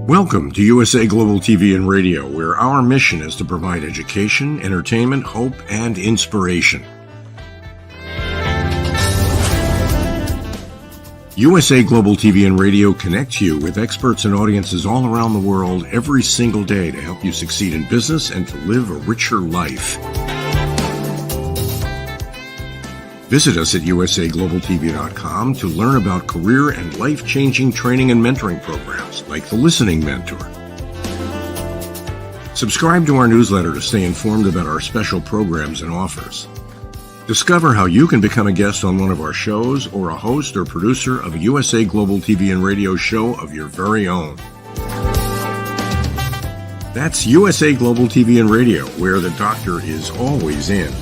Welcome to USA Global TV and Radio, where our mission is to provide education, entertainment, hope, and inspiration. USA Global TV and Radio connects you with experts and audiences all around the world every single day to help you succeed in business and to live a richer life. Visit us at usaglobaltv.com to learn about career and life-changing training and mentoring programs like the Listening Mentor. Subscribe to our newsletter to stay informed about our special programs and offers. Discover how you can become a guest on one of our shows or a host or producer of a USA Global TV and Radio show of your very own. That's USA Global TV and Radio, where the doctor is always in.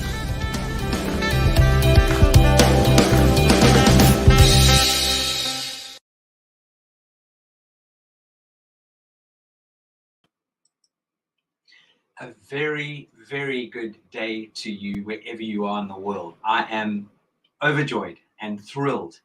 A very, very good day to you wherever you are in the world. I am overjoyed and thrilled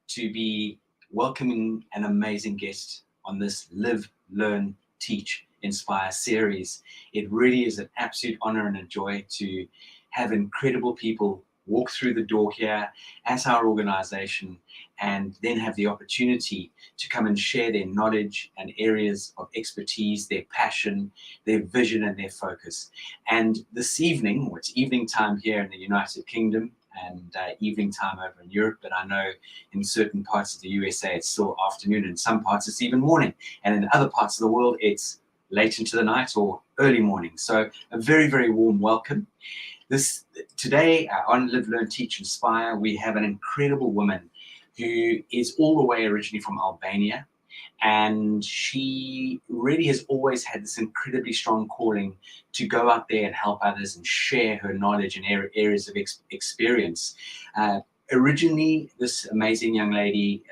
to be welcoming an amazing guest on this Live, Learn, Teach, Inspire series. It really is an absolute honor and a joy to have incredible people walk through the door here as our organization and then have the opportunity to come and share their knowledge and areas of expertise, their passion, their vision, and their focus. And this evening, or it's evening time here in the United Kingdom and evening time over in Europe, but I know in certain parts of the USA it's still afternoon, in some parts it's even morning, and in other parts of the world it's late into the night or early morning. So a very, very warm welcome. Today on Live, Learn, Teach, Inspire, we have an incredible woman who is all the way originally from Albania, and she really has always had this incredibly strong calling to go out there and help others and share her knowledge in areas of experience. Originally, this amazing young lady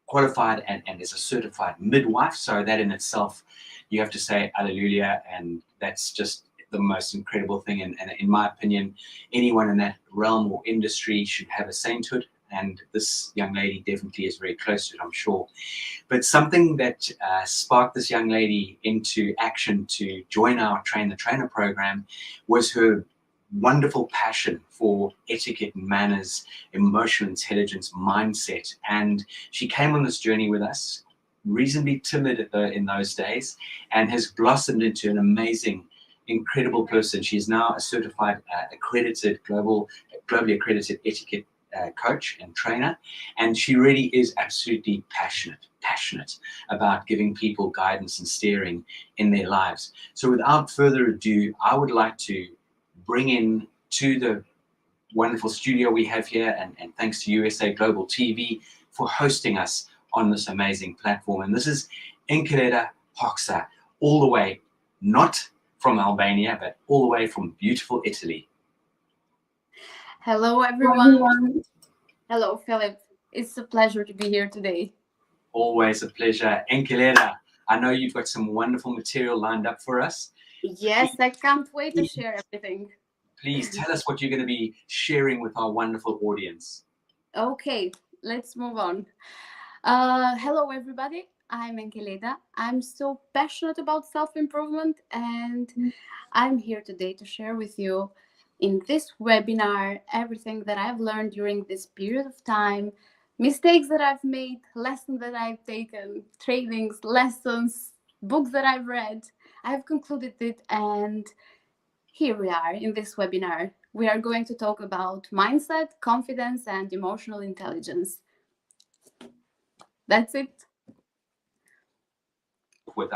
qualified and is a certified midwife, so that in itself, you have to say hallelujah, and that's just the most incredible thing. And in my opinion, anyone in that realm or industry should have a sainthood. And this young lady definitely is very close to it, I'm sure. But something that sparked this young lady into action to join our Train the Trainer program was her wonderful passion for etiquette and manners, emotional intelligence, mindset. And she came on this journey with us, reasonably timid in those days, and has blossomed into an amazing, incredible person. She is now a certified, globally accredited etiquette coach and trainer, and she really is absolutely passionate about giving people guidance and steering in their lives. So without further ado, I would like to bring in to the wonderful studio we have here, and thanks to USA Global TV for hosting us on this amazing platform. And this is Enkeleda, Hoxha, all the way, not from Albania, but all the way from beautiful Italy. Hello, everyone. Hello, Philip. It's a pleasure to be here today. Always a pleasure. Enkeleda, I know you've got some wonderful material lined up for us. Yes, I can't wait to share everything. Please tell us what you're going to be sharing with our wonderful audience. Okay, let's move on. Hello, everybody. I'm Enkeleda. I'm so passionate about self-improvement, and I'm here today to share with you in this webinar everything that I've learned during this period of time, mistakes that I've made, lessons that I've taken, trainings, lessons, books that I've read. I've concluded it, and here we are in this webinar. We are going to talk about mindset, confidence, and emotional intelligence. That's it.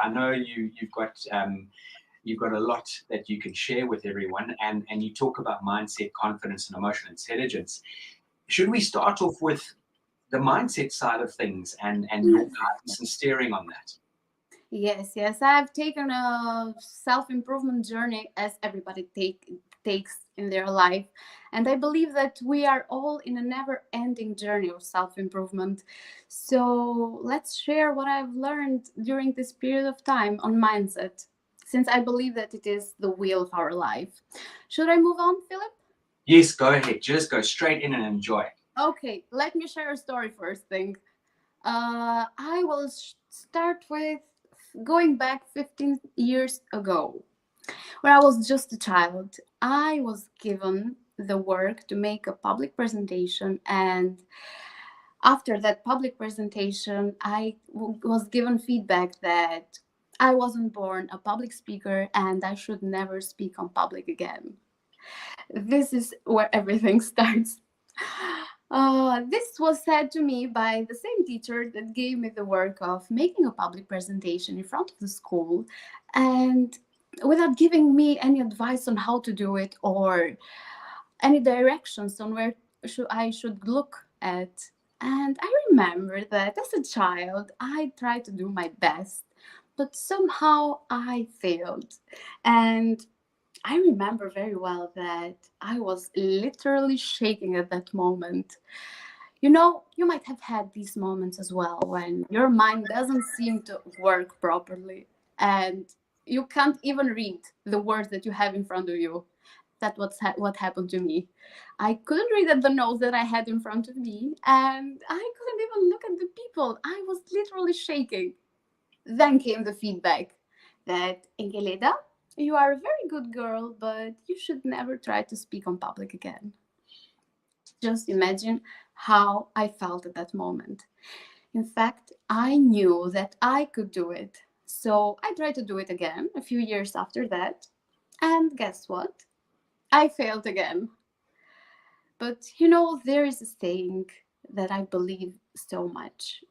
I know you've got a lot that you can share with everyone, and you talk about mindset, confidence, and emotional intelligence. Should we start off with the mindset side of things and your guidance and steering on that? Yes. I've taken a self-improvement journey as everybody takes in their life. And I believe that we are all in a never-ending journey of self-improvement. So let's share what I've learned during this period of time on mindset, since I believe that it is the wheel of our life. Should I move on, Philip? Yes, go ahead. Just go straight in and enjoy. Okay, let me share a story first thing. I will start with going back 15 years ago, when I was just a child. I was given the work to make a public presentation, and after that public presentation, was given feedback that I wasn't born a public speaker and I should never speak on public again. This is where everything starts. This was said to me by the same teacher that gave me the work of making a public presentation in front of the school, and without giving me any advice on how to do it or any directions on where I should look at. And I remember that as a child, I tried to do my best, but somehow I failed. And I remember very well that I was literally shaking at that moment. You know, you might have had these moments as well when your mind doesn't seem to work properly and you can't even read the words that you have in front of you. That's what happened to me. I couldn't read at the notes that I had in front of me, and I couldn't even look at the people. I was literally shaking. Then came the feedback that, Enkeleda, you are a very good girl, but you should never try to speak on public again. Just imagine how I felt at that moment. In fact, I knew that I could do it. So I tried to do it again a few years after that. And guess what? I failed again. But you know, there is a saying that I believe so much.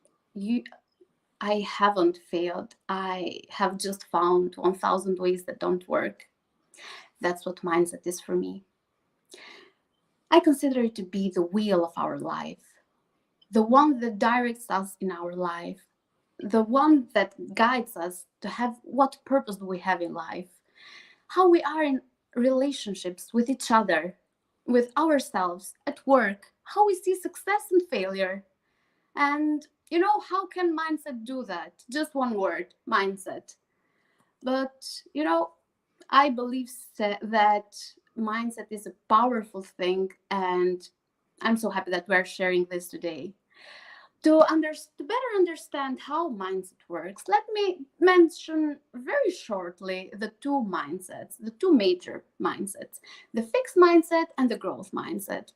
I haven't failed. I have just found 1,000 ways that don't work. That's what mindset is for me. I consider it to be the wheel of our life, the one that directs us in our life, the one that guides us to have what purpose do we have in life, how we are in relationships with each other, with ourselves, at work, how we see success and failure. And you know, how can mindset do that? Just one word, mindset. But you know, I believe that mindset is a powerful thing, and I'm so happy that we're sharing this today. To better understand how mindset works, let me mention very shortly the two mindsets, the two major mindsets, the fixed mindset and the growth mindset.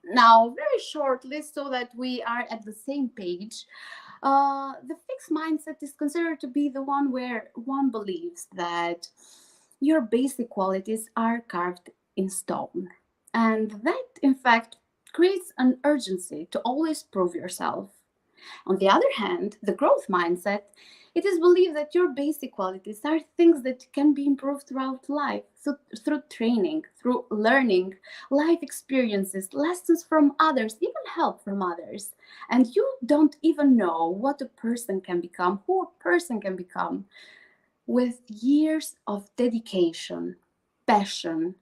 Now, very shortly, so that we are at the same page, the fixed mindset is considered to be the one where one believes that your basic qualities are carved in stone. And that, in fact, creates an urgency to always prove yourself. On the other hand, the growth mindset, it is believed that your basic qualities are things that can be improved throughout life, through training, through learning, life experiences, lessons from others, even help from others. And you don't even know what a person can become, who a person can become, with years of dedication, passion,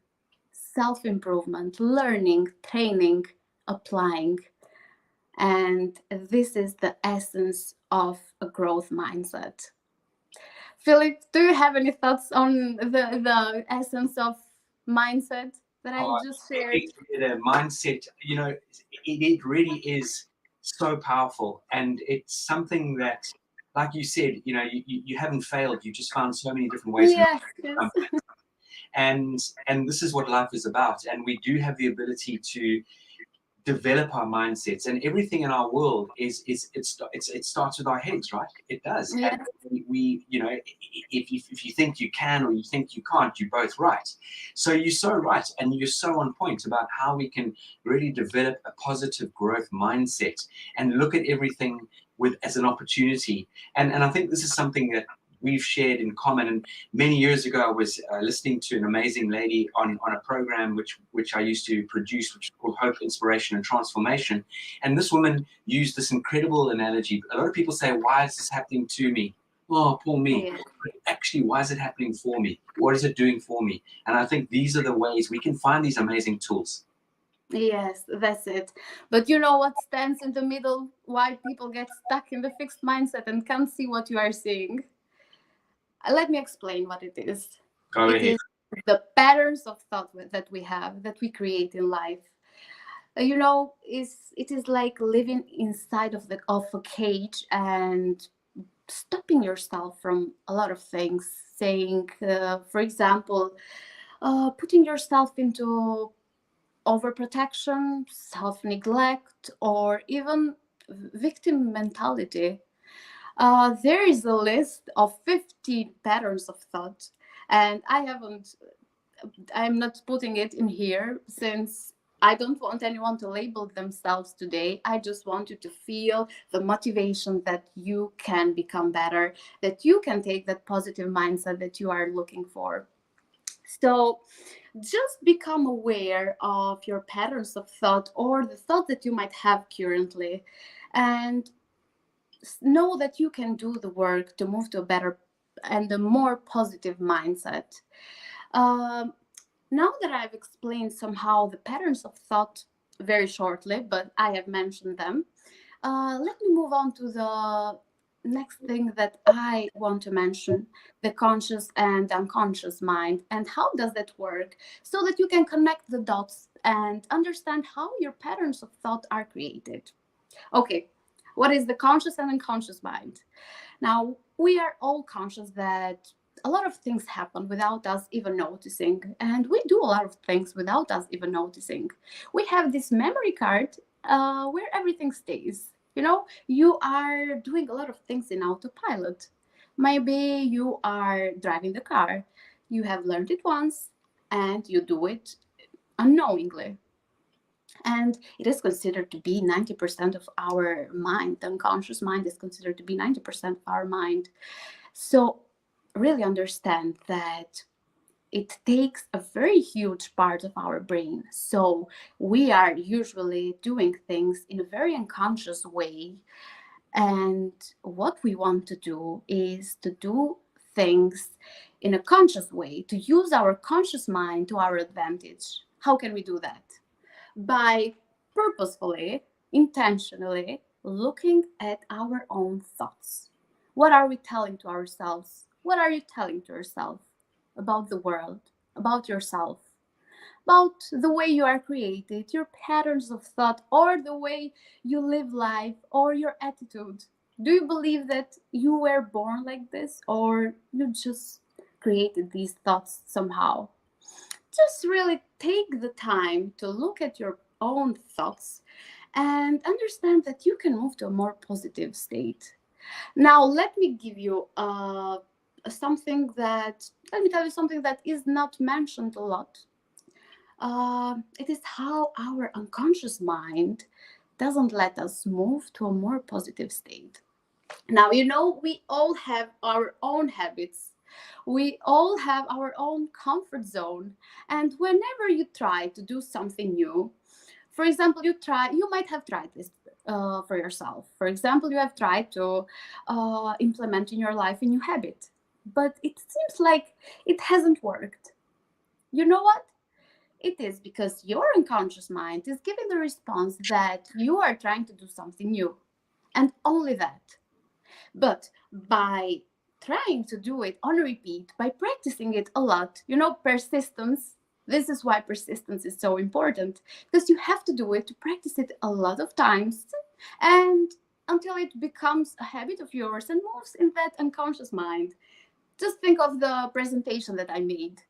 self-improvement, learning, training, applying. And this is the essence of a growth mindset. Philip, do you have any thoughts on the essence of mindset that I just shared? The mindset, you know, it really is so powerful, and it's something that, like you said, you know, you haven't failed. You just found so many different ways. Yes, yes. And this is what life is about. And we do have the ability to develop our mindsets, and everything in our world it starts with our heads, right? It does. Yeah. And we you know, if you think you can or you think you can't, you're both right. So you're so right, and you're so on point about how we can really develop a positive growth mindset and look at everything with as an opportunity. And I think this is something that we've shared in common. And many years ago, I was listening to an amazing lady on a program which I used to produce, which is called Hope, Inspiration, and Transformation. And this woman used this incredible analogy. A lot of people say, why is this happening to me? Oh, poor me. Yeah. But actually, why is it happening for me? What is it doing for me? And I think these are the ways we can find these amazing tools. Yes, that's it. But you know what stands in the middle? Why people get stuck in the fixed mindset and can't see what you are seeing? Let me explain what it is. Go It ahead. is the patterns of thought that we have, that we create in life. You know, it is like living inside of a cage, and stopping yourself from a lot of things, saying, for example, putting yourself into overprotection, self-neglect, or even victim mentality. There is a list of 50 patterns of thought, and I'm not putting it in here since I don't want anyone to label themselves today. I just want you to feel the motivation that you can become better, that you can take that positive mindset that you are looking for. So just become aware of your patterns of thought or the thought that you might have currently, and know that you can do the work to move to a better and a more positive mindset. Um, Now that I've explained somehow the patterns of thought very shortly, but I have mentioned them, let me move on to the next thing that I want to mention, the conscious and unconscious mind, and how does that work, so that you can connect the dots and understand how your patterns of thought are created. Okay, what is the conscious and unconscious mind? Now, we are all conscious that a lot of things happen without us even noticing, and we do a lot of things without us even noticing. We have this memory card where everything stays. You know, you are doing a lot of things in autopilot. Maybe you are driving the car, you have learned it once, and you do it unknowingly. And it is considered to be 90% of our mind. The unconscious mind is considered to be 90% of our mind. So really understand that it takes a very huge part of our brain. So we are usually doing things in a very unconscious way. And what we want to do is to do things in a conscious way, to use our conscious mind to our advantage. How can we do that? By purposefully, intentionally looking at our own thoughts. What are we telling to ourselves? What are you telling to yourself about the world, about yourself, about the way you are created, your patterns of thought, or the way you live life, or your attitude? Do you believe that you were born like this, or you just created these thoughts somehow? Just really take the time to look at your own thoughts and understand that you can move to a more positive state. Now, let me tell you something that is not mentioned a lot. It is how our unconscious mind doesn't let us move to a more positive state. Now, you know, we all have our own habits. We all have our own comfort zone. And whenever you try to do something new, for example, you might have tried this for yourself. For example, you have tried to implement in your life a new habit, but it seems like it hasn't worked. You know what? It is because your unconscious mind is giving the response that you are trying to do something new, and only that. But by trying to do it on repeat, by practicing it a lot, you know, persistence, this is why persistence is so important, because you have to do it, to practice it a lot of times, and until it becomes a habit of yours and moves in that unconscious mind. Just think of the presentation that I made.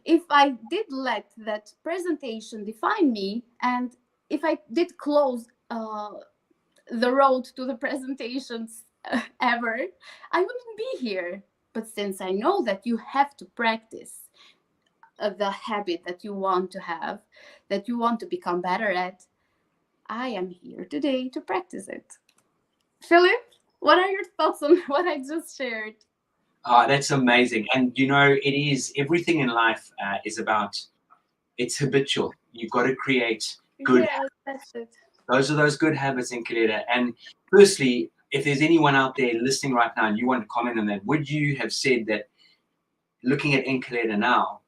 If I did let that presentation define me, and if I did close the road to the presentations ever, I wouldn't be here. But since I know that you have to practice the habit that you want to have, that you want to become better at, I am here today to practice it. Philip, what are your thoughts on what I just shared? That's amazing. And you know, it is everything in life is about, it's habitual. You've got to create good Yes, that's it. Those are those good habits in Enkeleda. And firstly, if there's anyone out there listening right now and you want to comment on that, would you have said that looking at Enkeleda now,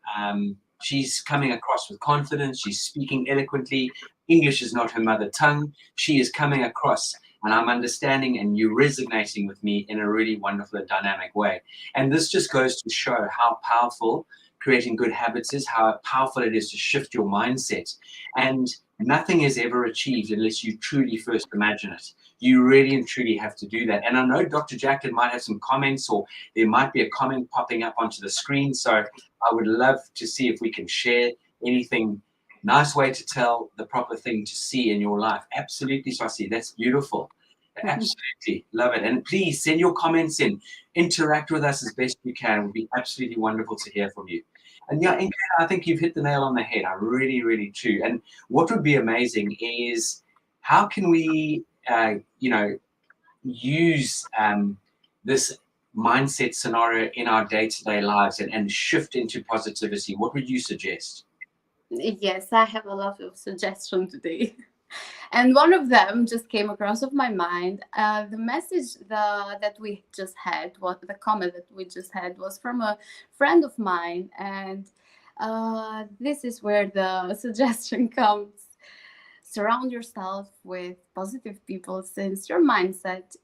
she's coming across with confidence, she's speaking eloquently, English is not her mother tongue, she is coming across and I'm understanding and you resonating with me in a really wonderful and dynamic way. And this just goes to show how powerful creating good habits is, how powerful it is to shift your mindset. And Nothing is ever achieved unless you truly first imagine it. You really and truly have to do that. And I know Dr. Jacqueline might have some comments, or there might be a comment popping up onto the screen. So I would love to see if we can share anything. Nice way to tell the proper thing to see in your life. Absolutely, Swasi. That's beautiful. Absolutely. Love it. And please send your comments in. Interact with us as best you can. It would be absolutely wonderful to hear from you. And yeah, I think you've hit the nail on the head. I really, really do. And what would be amazing is how can we, use this mindset scenario in our day-to-day lives and shift into positivity? What would you suggest? Yes, I have a lot of suggestions today. And one of them just came across of my mind. The message that we just had, what the comment that we just had, was from a friend of mine, and this is where the suggestion comes. Surround yourself with positive people, since your mindset,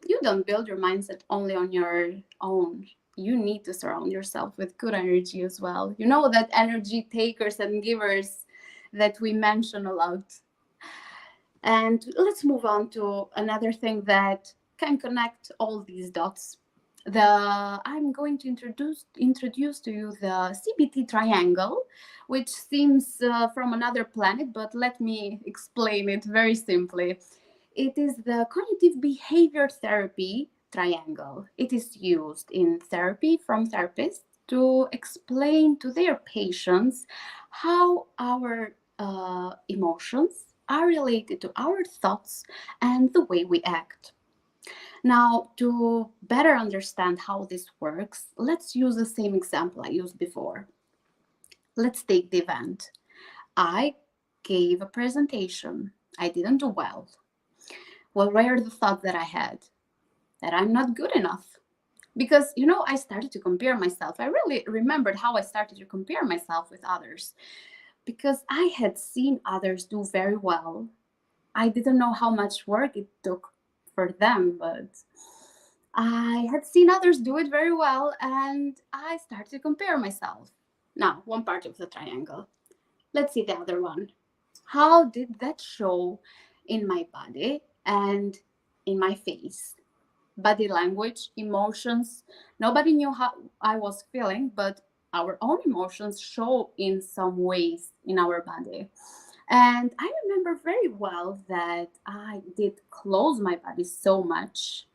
you don't build your mindset only on your own. You need to surround yourself with good energy as well. You know, that energy takers and givers that we mention a lot. And let's move on to another thing that can connect all these dots. I'm going to introduce to you the CBT triangle, which seems from another planet, but let me explain it very simply. It is the cognitive behavior therapy triangle. It is used in therapy from therapists to explain to their patients how our emotions are related to our thoughts and the way we act. Now, to better understand how this works, let's use the same example I used before. Let's take the event. I gave a presentation. I didn't do well. What were the thoughts that I had? That I'm not good enough. Because, I started to compare myself. I really remembered how I started to compare myself with others. Because I had seen others do very well. I didn't know how much work it took for them, but I had seen others do it very well, and I started to compare myself. Now, one part of the triangle. Let's see the other one. How did that show in my body and in my face? Body language, emotions. Nobody knew how I was feeling, but our own emotions show in some ways in our body. And I remember very well that I did close my body so much,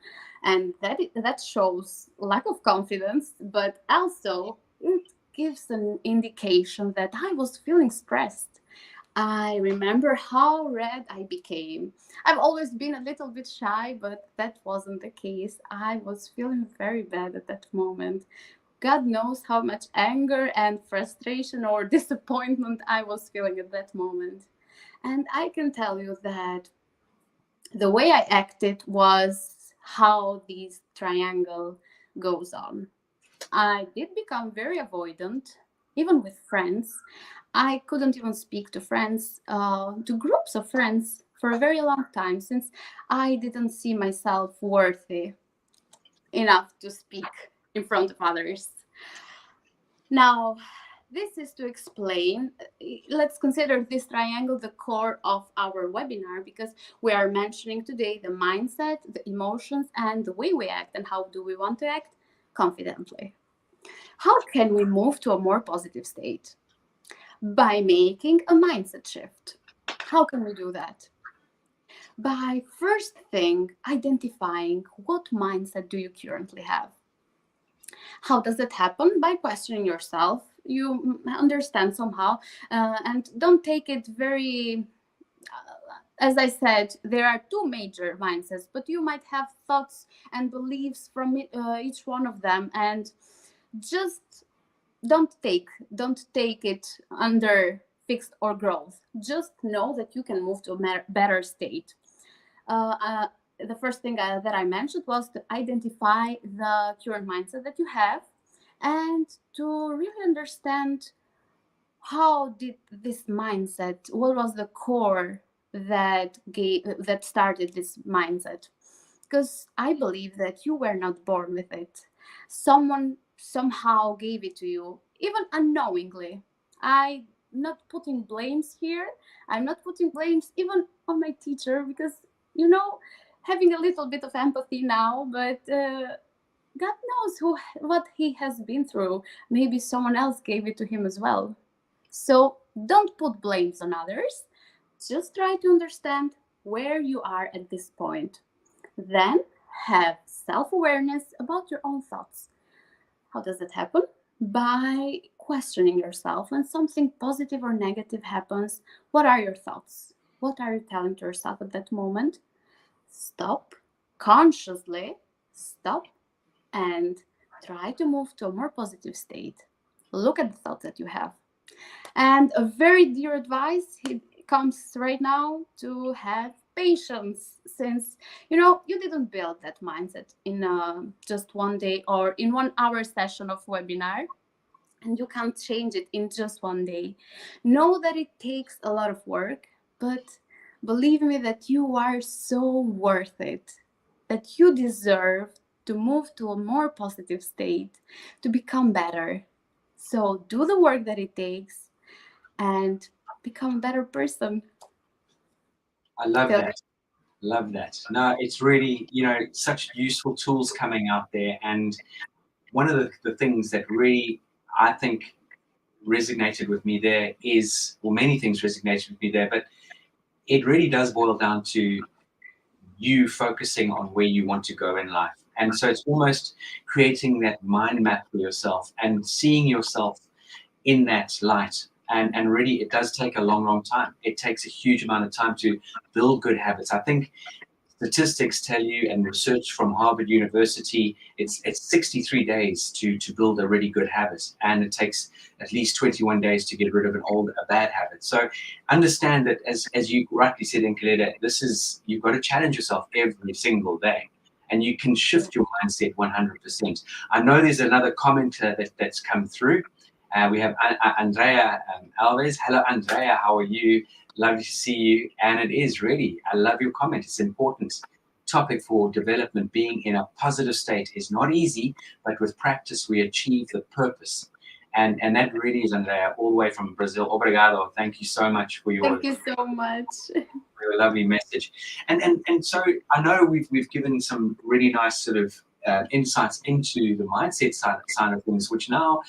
and that shows lack of confidence, but also it gives an indication that I was feeling stressed. I remember how red I became. I've always been a little bit shy, but that wasn't the case. I was feeling very bad at that moment. God knows how much anger and frustration or disappointment I was feeling at that moment. And I can tell you that the way I acted was how this triangle goes on. I did become very avoidant, even with friends. I couldn't even speak to friends, to groups of friends, for a very long time, since I didn't see myself worthy enough to speak in front of others. Now, this is to explain, let's consider this triangle the core of our webinar, because we are mentioning today the mindset, the emotions, and the way we act, and how do we want to act confidently. How can we move to a more positive state? By making a mindset shift. How can we do that? By first thing, identifying what mindset do you currently have. How does it happen? By questioning yourself. You understand somehow, and don't take it very, as I said, there are two major mindsets, but you might have thoughts and beliefs from each one of them, and just don't take it under fixed or growth. Just know that you can move to a better state. The first thing that I mentioned was to identify the current mindset that you have, and to really understand how did this mindset, what was the core that started this mindset. Because I believe that you were not born with it. Someone somehow gave it to you, even unknowingly. I not putting blames here. I'm not putting blames even on my teacher, because, having a little bit of empathy now, but God knows what he has been through. Maybe someone else gave it to him as well. So don't put blames on others. Just try to understand where you are at this point. Then have self-awareness about your own thoughts. How does that happen? By questioning yourself. When something positive or negative happens, what are your thoughts? What are you telling to yourself at that moment? Stop, consciously stop, and try to move to a more positive state. Look at the thoughts that you have. And a very dear advice comes right now: to have patience, since you didn't build that mindset in just one day or in 1 hour session of webinar, and you can't change it in just one day. Know that it takes a lot of work, but believe me that you are so worth it, that you deserve to move to a more positive state, to become better. So do the work that it takes and become a better person. I love So, that. Love that. No, it's really, such useful tools coming out there. And one of the things that really, I think, resonated with me there is, well, many things resonated with me there, but it really does boil down to you focusing on where you want to go in life. And so it's almost creating that mind map for yourself and seeing yourself in that light. And really, it does take a long time. It takes a huge amount of time to build good habits. I think statistics tell you, and research from Harvard University, it's 63 days to build a really good habit, and it takes at least 21 days to get rid of a bad habit. So understand that, as you rightly said, Enkeleda, you've got to challenge yourself every single day, and you can shift your mindset 100%. I know there's another commenter that's come through. We have Andrea Alves. Hello, Andrea. How are you? Lovely to see you. And it is really, I love your comment. It's important topic for development. Being in a positive state is not easy, but with practice, we achieve the purpose. And that really is, Andrea, all the way from Brazil. Obrigado. Thank you so much for your, thank you so much. for your lovely message. And so I know we've given some really nice sort of insights into the mindset side of things, which now,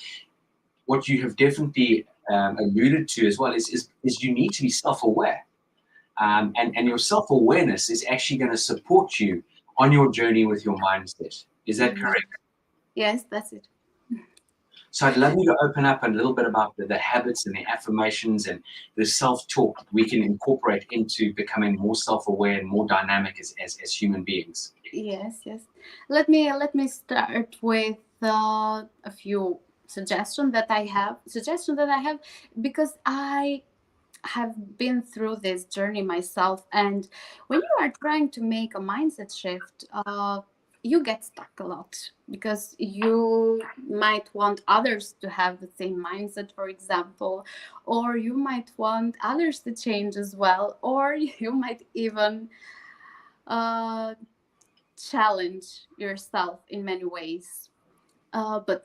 what you have definitely alluded to as well is you need to be self-aware, and your self-awareness is actually going to support you on your journey with your mindset. Is that correct? Yes, that's it. So I'd love you to open up a little bit about the habits and the affirmations and the self-talk we can incorporate into becoming more self-aware and more dynamic as human beings. Yes. Let me start with a few suggestions that I have, because I have been through this journey myself. And when you are trying to make a mindset shift, you get stuck a lot, because you might want others to have the same mindset, for example, or you might want others to change as well, or you might even challenge yourself in many ways. But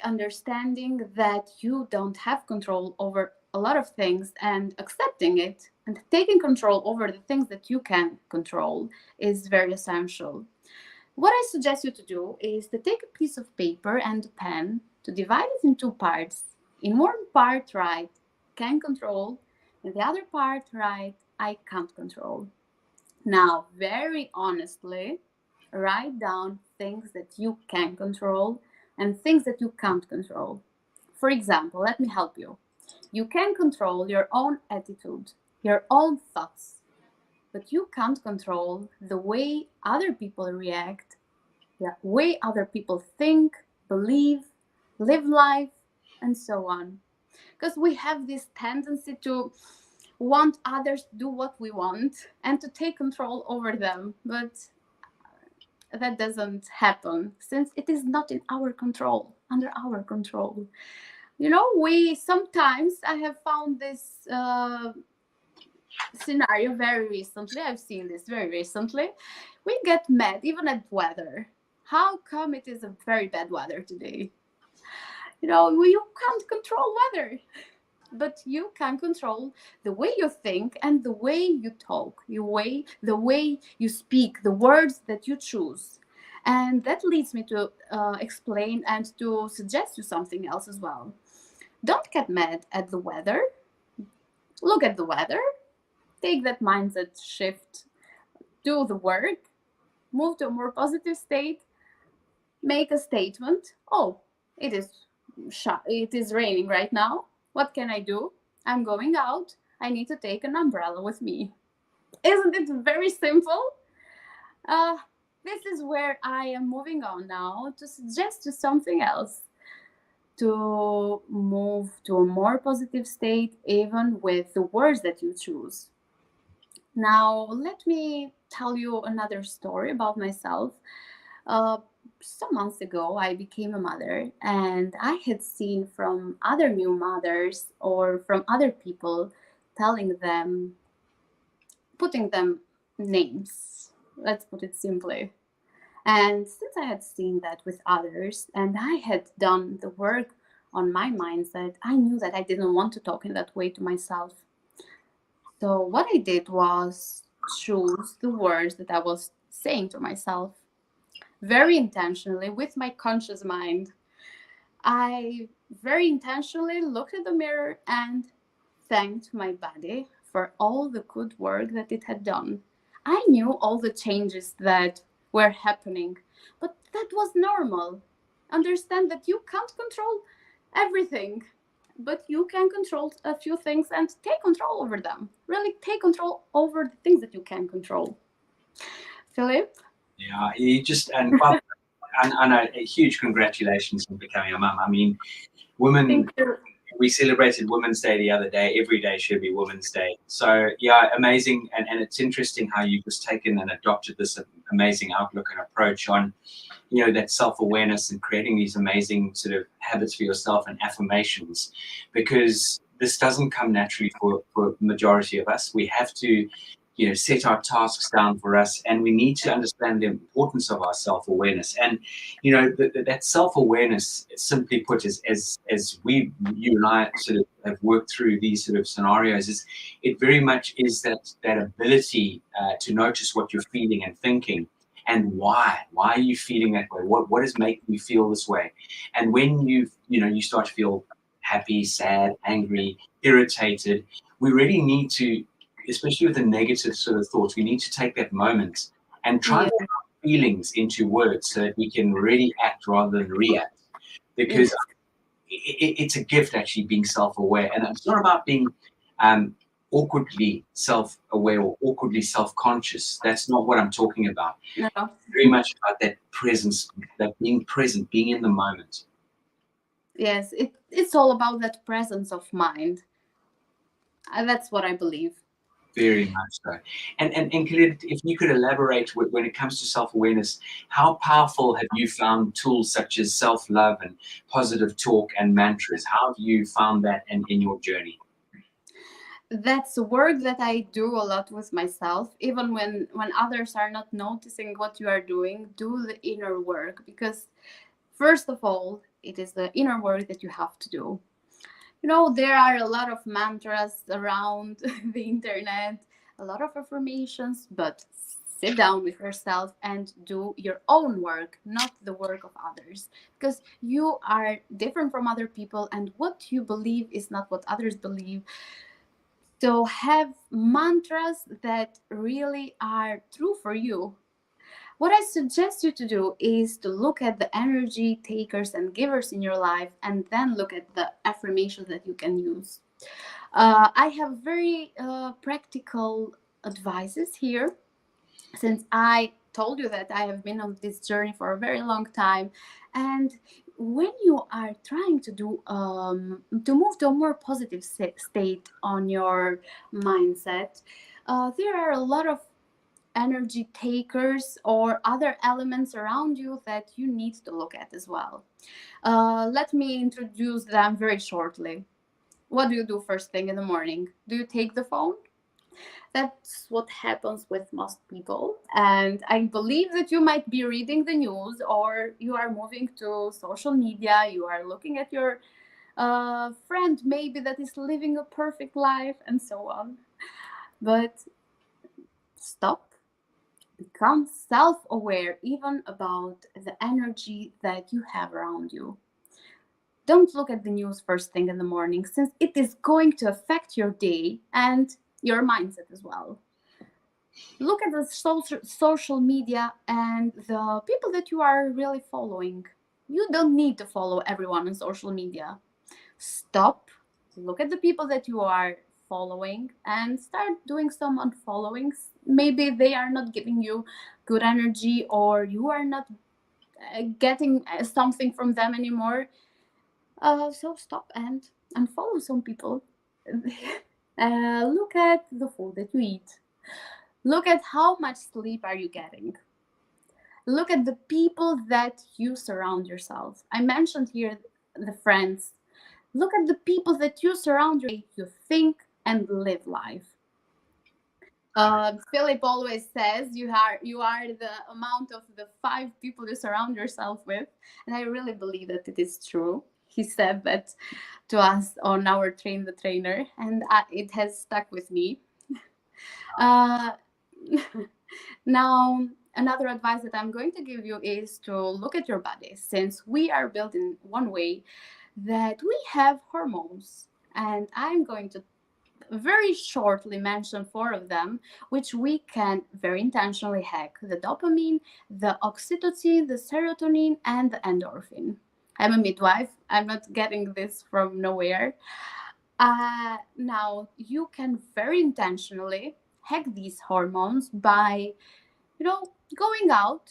understanding that you don't have control over a lot of things, and accepting it and taking control over the things that you can control, is very essential. What I suggest you to do is to take a piece of paper and a pen, to divide it in two parts. In one part, write can control, and the other part, write I can't control. Now, very honestly, write down things that you can control and things that you can't control. For example, let me help you. You can control your own attitude, your own thoughts, but you can't control the way other people react, the way other people think, believe, live life, and so on. Because we have this tendency to want others to do what we want and to take control over them, but that doesn't happen, since it is not in our control, under our control. We sometimes, I have found this scenario very recently. I've seen this very recently. We get mad even at weather. How come it is a very bad weather today? You can't control weather, but you can control the way you think and the way you talk, the way you speak, the words that you choose. And that leads me to explain and to suggest you something else as well. Don't get mad at the weather. Look at the weather, take that mindset shift, do the work, move to a more positive state, make a statement. Oh, it is it is raining right now. What can I do? I'm going out. I need to take an umbrella with me. Isn't it very simple? Uh, this is where I am moving on now to suggest you something else, to move to a more positive state, even with the words that you choose. Now, let me tell you another story about myself. Uh, some months ago, I became a mother, and I had seen from other new mothers or from other people telling them, putting them names. Let's put it simply. And since I had seen that with others and I had done the work on my mindset, I knew that I didn't want to talk in that way to myself. So what I did was choose the words that I was saying to myself very intentionally with my conscious mind. I very intentionally looked at the mirror and thanked my body for all the good work that it had done. I knew all the changes that were happening, but that was normal. Understand that you can't control everything, but you can control a few things and take control over them. Really take control over the things that you can control. Philip? Yeah, you just and a huge congratulations on becoming a mum. I mean, women. Thank you. We celebrated Women's Day the other day. Every day should be Women's Day. So yeah, amazing. And it's interesting how you've just taken and adopted this amazing outlook and approach on, that self-awareness and creating these amazing sort of habits for yourself and affirmations, because this doesn't come naturally for majority of us. We have to, set our tasks down for us, and we need to understand the importance of our self-awareness. And that self-awareness, simply put, as you and I sort of have worked through these sort of scenarios, is it very much is that ability to notice what you're feeling and thinking, and why are you feeling that way, what is making you feel this way. And when you start to feel happy, sad, angry, irritated, we really need to, especially with the negative sort of thoughts, we need to take that moment and try to put our feelings into words so that we can really act rather than react. Because it's a gift, actually, being self-aware. And it's not about being awkwardly self-aware or awkwardly self-conscious. That's not what I'm talking about. No. Very much about that presence, that being present, being in the moment. Yes, it's all about that presence of mind. That's what I believe. Very much so. And Enkeleda, if you could elaborate when it comes to self-awareness, how powerful have you found tools such as self-love and positive talk and mantras? How have you found that in your journey? That's work that I do a lot with myself, even when others are not noticing what you are doing. Do the inner work, because first of all, it is the inner work that you have to do. There are a lot of mantras around the internet, a lot of affirmations, but sit down with yourself and do your own work, not the work of others, because you are different from other people, and what you believe is not what others believe. So have mantras that really are true for you. What I suggest you to do is to look at the energy takers and givers in your life, and then look at the affirmations that you can use. I have very practical advices here, since I told you that I have been on this journey for a very long time. And when you are trying to move to a more positive state on your mindset, there are a lot of energy takers or other elements around you that you need to look at as well. Let me introduce them very shortly. What do you do first thing in the morning? Do you take the phone? That's what happens with most people. And I believe that you might be reading the news, or you are moving to social media, you are looking at your friend maybe that is living a perfect life and so on. But stop, become self aware even about the energy that you have around you. Don't look at the news first thing in the morning, since it is going to affect your day and your mindset as well. Look at the social media and the people that you are really following. You don't need to follow everyone on social media. Stop, look at the people that you are following, and start doing some unfollowings. Maybe they are not giving you good energy, or you are not getting something from them anymore. So stop and unfollow some people. Look at the food that you eat. Look at how much sleep are you getting. Look at the people that you surround yourself. I mentioned here the friends. Look at the people that you surround yourself, you think and live life. Philip always says you are the amount of the 5 people you surround yourself with, and I really believe that it is true. He said that to us on our Train the Trainer, and it has stuck with me. Uh, Now, another advice that I'm going to give you is to look at your body, since we are built in one way that we have hormones. And I'm going to very shortly mention 4 of them, which we can very intentionally hack: the dopamine, the oxytocin, the serotonin, and the endorphin. I'm a midwife, I'm not getting this from nowhere. Now, you can very intentionally hack these hormones by going out,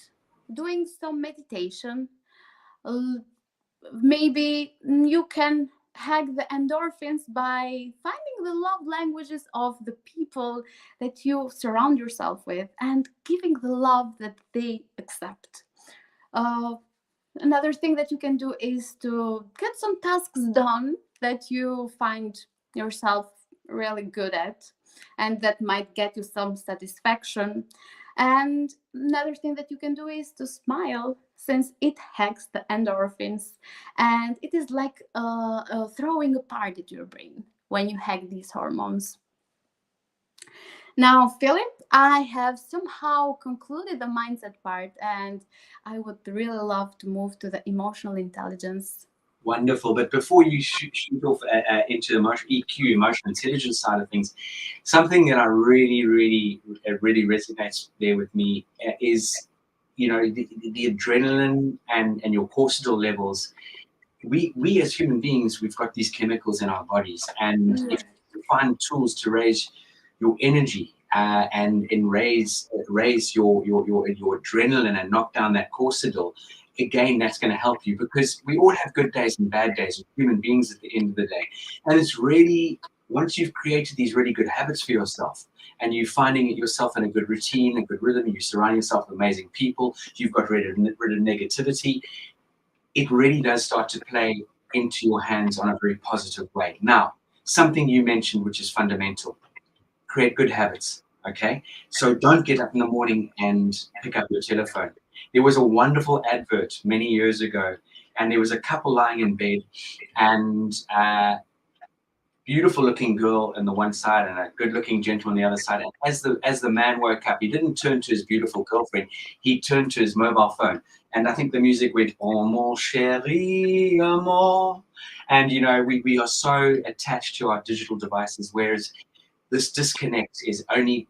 doing some meditation. Maybe you can hack the endorphins by finding the love languages of the people that you surround yourself with and giving the love that they accept. uh, Another thing that you can do is to get some tasks done that you find yourself really good at and that might get you some satisfaction. And another thing that you can do is to smile, since it hacks the endorphins, and it is like throwing a party to your brain when you hack these hormones. Now, Philip, I have somehow concluded the mindset part, and I would really love to move to the emotional intelligence. Wonderful. But before you shoot off into EQ, emotional intelligence side of things, something that I really resonates there with me is, the adrenaline and your cortisol levels. We as human beings, we've got these chemicals in our bodies, and if you find tools to raise your energy and raise your adrenaline and knock down that cortisol, again, that's going to help you, because we all have good days and bad days as human beings at the end of the day. And it's really, once you've created these really good habits for yourself and you're finding yourself in a good routine, a good rhythm, you surround yourself with amazing people, you've got rid of negativity, it really does start to play into your hands on a very positive way. Now, something you mentioned, which is fundamental: create good habits. Okay, so don't get up in the morning and pick up your telephone. There was a wonderful advert many years ago, and there was a couple lying in bed, and beautiful looking girl on the one side and a good looking gentleman on the other side. And as the man woke up, he didn't turn to his beautiful girlfriend, he turned to his mobile phone. And I think the music went, "Oh mon chéri amour." And we are so attached to our digital devices, whereas this disconnect is only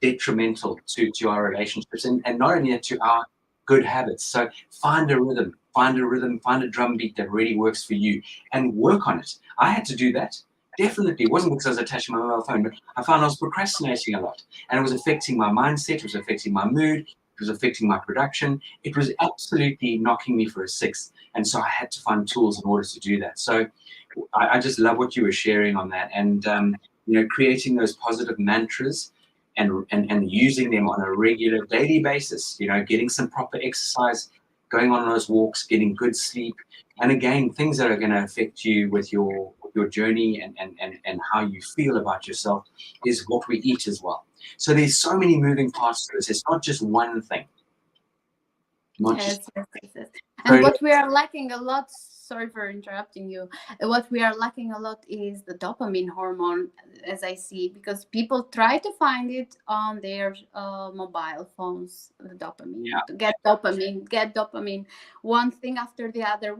detrimental to our relationships, and not only that, to our good habits. So find a rhythm, find a drum beat that really works for you and work on it. I had to do that. Definitely. It wasn't because I was attached to my mobile phone, but I found I was procrastinating a lot, and it was affecting my mindset, it was affecting my mood, it was affecting my production. It was absolutely knocking me for a six. And so I had to find tools in order to do that. So I just love what you were sharing on that. And creating those positive mantras and using them on a regular daily basis, getting some proper exercise, going on those walks, getting good sleep, and again, things that are going to affect you with your your journey and how you feel about yourself is what we eat as well. So there's so many moving parts to this. It's not just one thing. Not just Yes. And what we are lacking a lot, sorry for interrupting you, what we are lacking a lot is the dopamine hormone, as I see, because people try to find it on their mobile phones, the dopamine, to get dopamine, one thing after the other,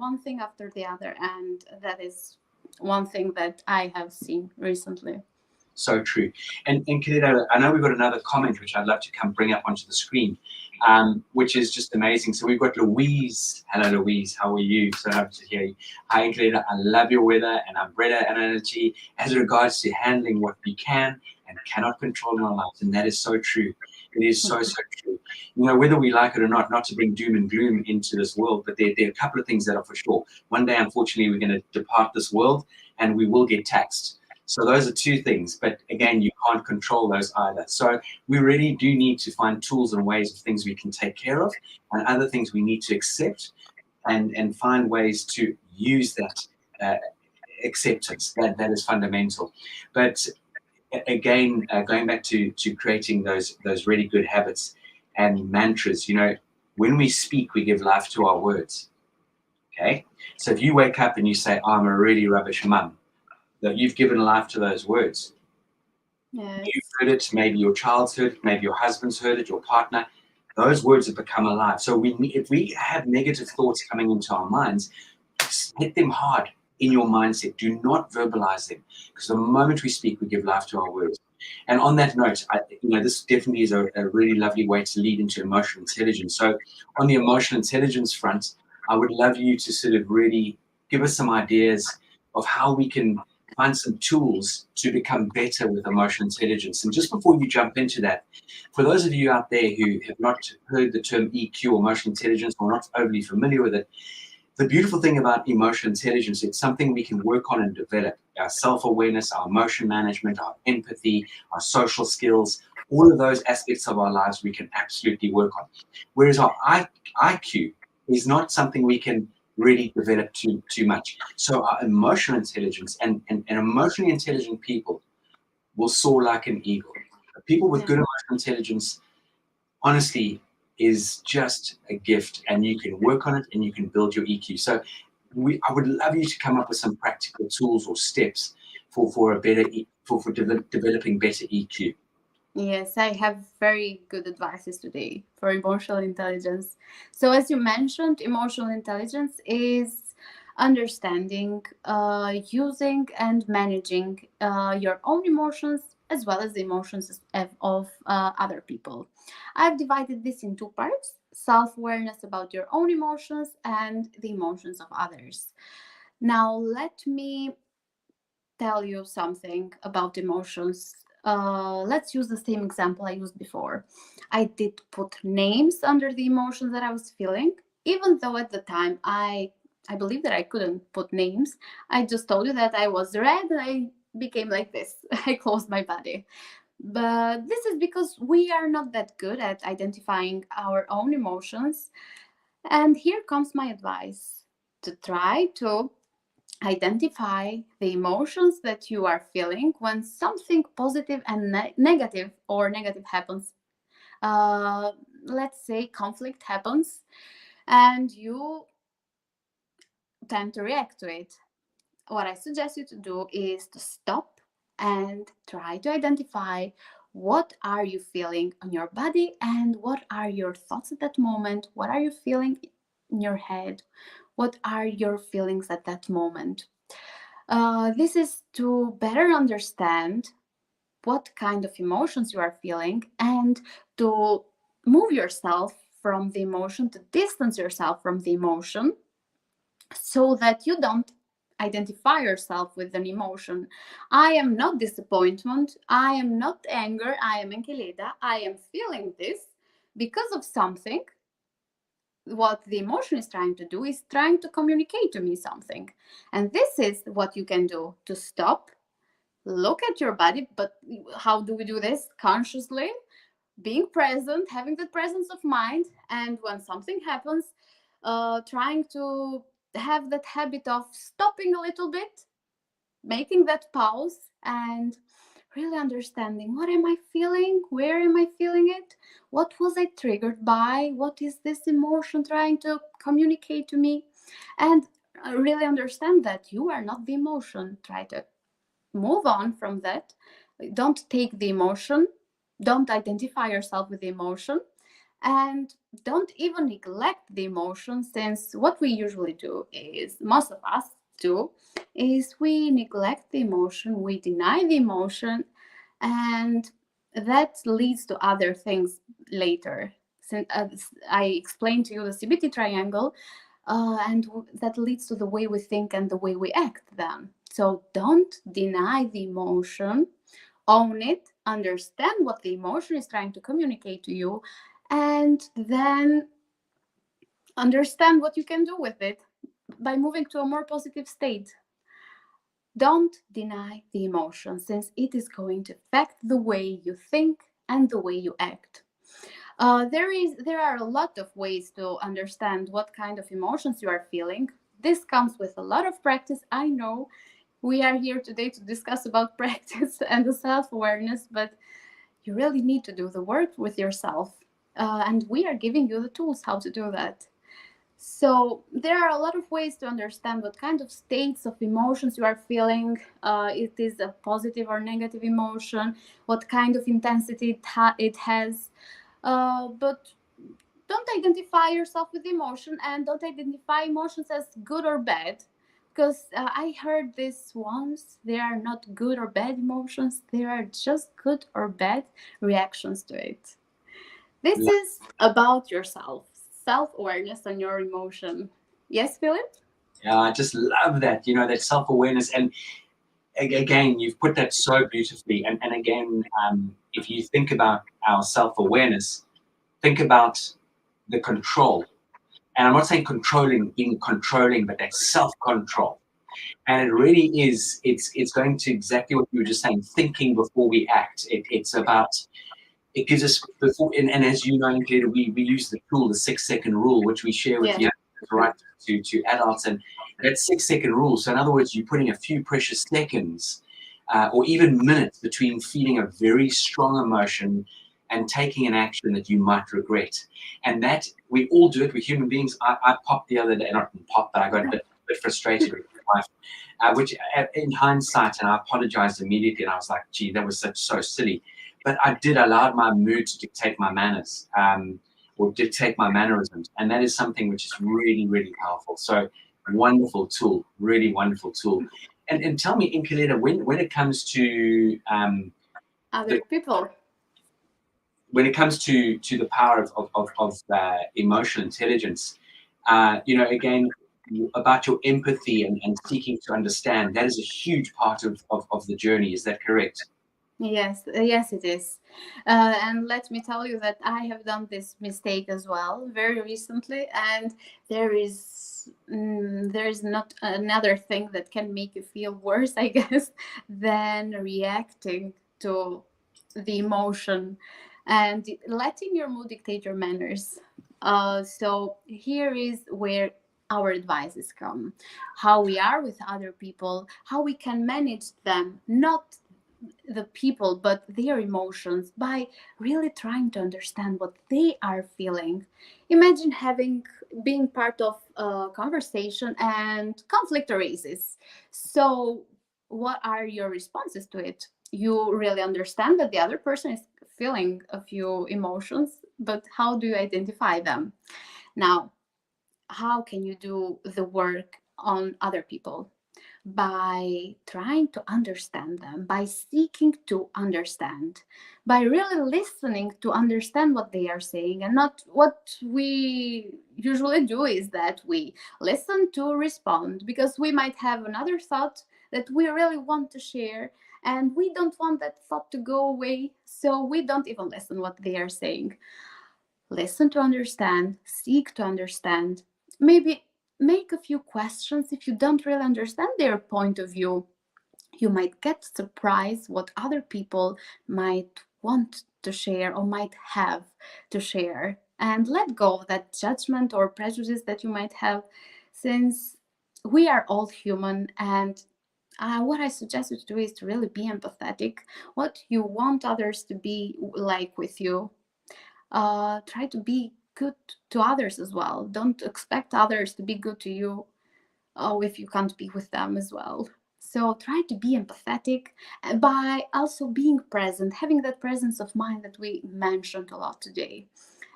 and that is one thing that I have seen recently. So true. And Enkeleda, I know we've got another comment which I'd love to come bring up onto the screen, which is just amazing. So we've got Louise. Hello, Louise. How are you? So happy to hear you. Hi, Enkeleda. I love your weather and umbrella analogy as regards to handling what we can and cannot control in our lives. And that is so true. It is so true. You know, whether we like it or not to bring doom and gloom into this world, but there are a couple of things that are for sure. One day, unfortunately, we're going to depart this world and we will get taxed. So those are two things, but again, you can't control those either. So we really do need to find tools and ways of things we can take care of and other things we need to accept and find ways to use that acceptance. That is fundamental. But again, going back to creating those really good habits and mantras, you know, when we speak, we give life to our words. Okay. So if you wake up and you say, I'm a really rubbish mum, that you've given life to those words. Yes. You've heard it, maybe your child's heard it, maybe your husband's heard it, your partner. Those words have become alive. So if we have negative thoughts coming into our minds, hit them hard in your mindset. Do not verbalize them, because the moment we speak, we give life to our words. And on that note, this definitely is a really lovely way to lead into emotional intelligence. So on the emotional intelligence front, I would love you to sort of really give us some ideas of how we can find some tools to become better with emotional intelligence. And just before you jump into that, for those of you out there who have not heard the term EQ, emotional intelligence, or not overly familiar with it, the beautiful thing about emotional intelligence, it's something we can work on and develop. Our self-awareness, our emotion management, our empathy, our social skills, all of those aspects of our lives we can absolutely work on. Whereas our IQ is not something we can really develop too much. So our emotional intelligence and emotionally intelligent people will soar like an eagle. People with good emotional intelligence, honestly, is just a gift, and you can work on it and you can build your EQ. So I would love you to come up with some practical tools or steps for developing better EQ. Yes, I have very good advices today for emotional intelligence. So, as you mentioned, emotional intelligence is understanding, using, and managing your own emotions as well as the emotions of other people. I've divided this in two parts: self-awareness about your own emotions and the emotions of others. Now, let me tell you something about emotions. Let's use the same example I used before. I did put names under the emotions that I was feeling, even though at the time I believe that I couldn't put names. I just told you that I was red and I became like this. I closed my body. But this is because we are not that good at identifying our own emotions. And here comes my advice: to try to identify the emotions that you are feeling when something positive and negative happens. Let's say conflict happens and you tend to react to it. What I suggest you to do is to stop and try to identify what are you feeling on your body and what are your thoughts at that moment. What are you feeling in your head? What are your feelings at that moment? This is to better understand what kind of emotions you are feeling and to move yourself from the emotion, to distance yourself from the emotion so that you don't identify yourself with an emotion. I am not disappointment. I am not anger. I am Enkeleda. I am feeling this because of something. What the emotion is trying to do is trying to communicate to me something. And this is what you can do: to stop, look at your body. But how do we do this? Consciously, being present, having the presence of mind. And when something happens, trying to have that habit of stopping a little bit, making that pause and really understanding, what am I feeling? Where am I feeling it? What was I triggered by? What is this emotion trying to communicate to me? And really understand that you are not the emotion. Try to move on from that. Don't take the emotion. Don't identify yourself with the emotion. And don't even neglect the emotion, since what we usually do is, most of us do, is we neglect the emotion, we deny the emotion, and that leads to other things later. Since I explained to you the CBT triangle, and that leads to the way we think and the way we act then. So don't deny the emotion, own it, understand what the emotion is trying to communicate to you, and then understand what you can do with it by moving to a more positive state. Don't deny the emotion, since it is going to affect the way you think and the way you act. There are a lot of ways to understand what kind of emotions you are feeling. This comes with a lot of practice. I know we are here today to discuss about practice and the self-awareness, but you really need to do the work with yourself. And we are giving you the tools how to do that. So there are a lot of ways to understand what kind of states of emotions you are feeling. It is a positive or negative emotion, what kind of intensity it has. But don't identify yourself with emotion, and don't identify emotions as good or bad, because I heard this once. There are not good or bad emotions, there are just good or bad reactions to it. This is about yourself, self-awareness on your emotion. Yes, Philip? Yeah, I just love that, that self-awareness. And again, you've put that so beautifully. And again, if you think about our self-awareness, think about the control. And I'm not saying being controlling, but that self-control. And it really is, it's going to exactly what you were just saying, thinking before we act. It's about, it gives us before, and as you know, Enkeleda, we use the tool, the 6-second rule, which we share with Yeah. you, right, to adults. And that 6-second rule, so in other words, you're putting a few precious seconds or even minutes between feeling a very strong emotion and taking an action that you might regret. And that, we all do it, we're human beings. I popped the other day, not popped, but I got a bit frustrated with my wife, which in hindsight, and I apologized immediately, and I was like, gee, that was so silly. But I allowed my mood to dictate my manners, or dictate my mannerisms. And that is something which is really, really powerful. So wonderful tool, really wonderful tool. And tell me, Enkeleda, when it comes to Other people. when it comes to the power of emotional intelligence, again, about your empathy and seeking to understand, that is a huge part of the journey. Is that correct? Yes, yes, it is. And let me tell you that I have done this mistake as well very recently, and there is not another thing that can make you feel worse, I guess, than reacting to the emotion and letting your mood dictate your manners. So here is where our advices come: how we are with other people, how we can manage them, not the people but their emotions, by really trying to understand what they are feeling. Imagine being part of a conversation and conflict arises. So what are your responses to it? You really understand that the other person is feeling a few emotions, but how do you identify them? Now, how can you do the work on other people? By trying to understand them, by seeking to understand, by really listening to understand what they are saying. And not what we usually do is that we listen to respond, because we might have another thought that we really want to share, and we don't want that thought to go away, so we don't even listen what they are saying. Listen to understand, seek to understand, maybe make a few questions if you don't really understand their point of view. You might get surprised what other people might want to share or might have to share, and let go of that judgment or prejudice that you might have, since we are all human, and what I suggest you to do is to really be empathetic. What you want others to be like with you. Try to be good to others as well. Don't expect others to be good to you if you can't be with them as well. So try to be empathetic by also being present, having that presence of mind that we mentioned a lot today.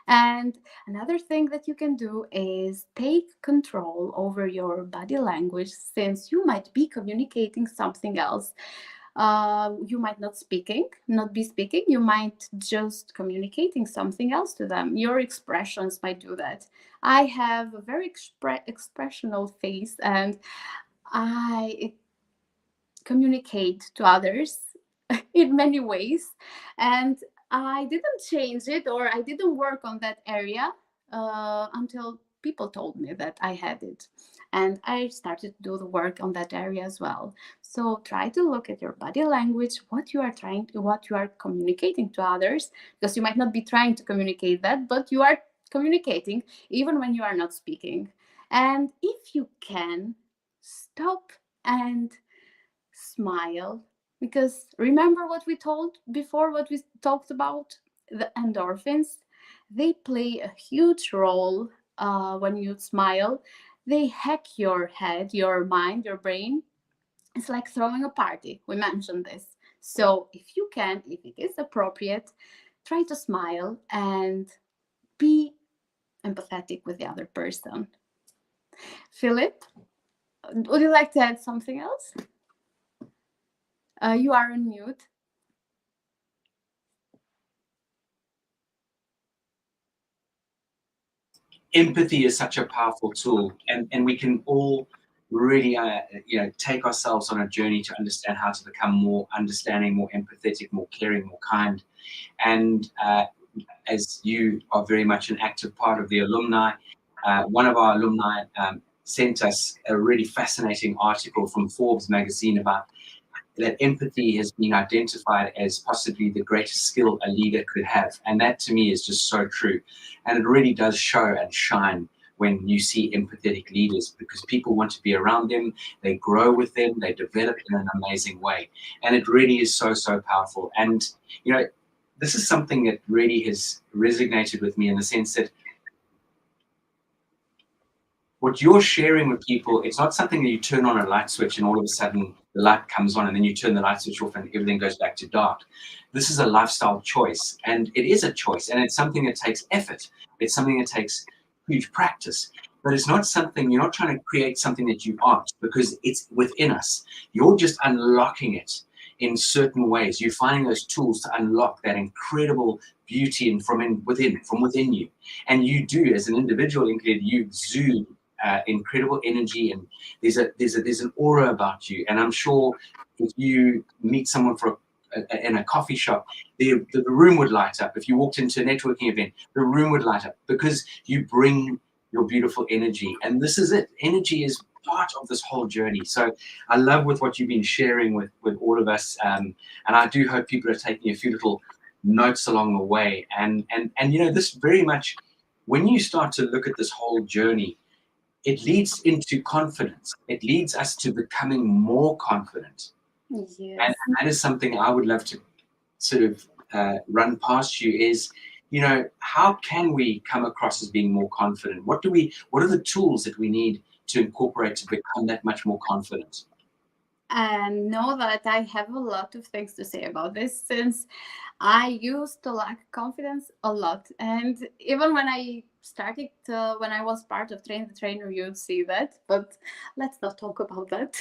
And another thing that you can do is take control over your body language, since you might be communicating something else. You might not be speaking, you might just communicating something else to them. Your expressions might do that. I have a very expressional face, and I communicate to others in many ways, and I didn't change it, or I didn't work on that area until people told me that I had it, and I started to do the work on that area as well. So try to look at your body language, what you are communicating to others, because you might not be trying to communicate that, but you are communicating even when you are not speaking. And if you can, stop and smile, because remember what we told before, what we talked about, the endorphins, they play a huge role when you smile. They hack your head, your mind, your brain. It's like throwing a party, we mentioned this. So if you can, if it is appropriate, try to smile and be empathetic with the other person. Philip, would you like to add something else? You are on mute. Empathy is such a powerful tool, and we can all really take ourselves on a journey to understand how to become more understanding, more empathetic, more caring, more kind. And as you are very much an active part of the alumni, one of our alumni sent us a really fascinating article from Forbes magazine about that empathy has been identified as possibly the greatest skill a leader could have. And that to me is just so true. And it really does show and shine when you see empathetic leaders, because people want to be around them, they grow with them, they develop in an amazing way. And it really is so, so powerful. And, this is something that really has resonated with me in the sense that what you're sharing with people, it's not something that you turn on a light switch and all of a sudden the light comes on and then you turn the light switch off and everything goes back to dark. This is a lifestyle choice, and it is a choice, and it's something that takes effort. It's something that takes huge practice, but it's not something, you're not trying to create something that you aren't, because it's within us. You're just unlocking it in certain ways. You're finding those tools to unlock that incredible beauty and from within you. And you do, as an individual, you exude incredible energy, and there's an aura about you. And I'm sure if you meet someone in a coffee shop, the room would light up. If you walked into a networking event, the room would light up, because you bring your beautiful energy. And this is it. Energy is part of this whole journey. So I love with what you've been sharing with all of us. And I do hope people are taking a few little notes along the way. And this very much, when you start to look at this whole journey, it leads into confidence. It leads us to becoming more confident. Yes. And that is something I would love to sort of run past you is, how can we come across as being more confident? What are the tools that we need to incorporate to become that much more confident? And know that I have a lot of things to say about this, since I used to lack confidence a lot. And even when I started, when I was part of Train the Trainer, you'd see that. But let's not talk about that.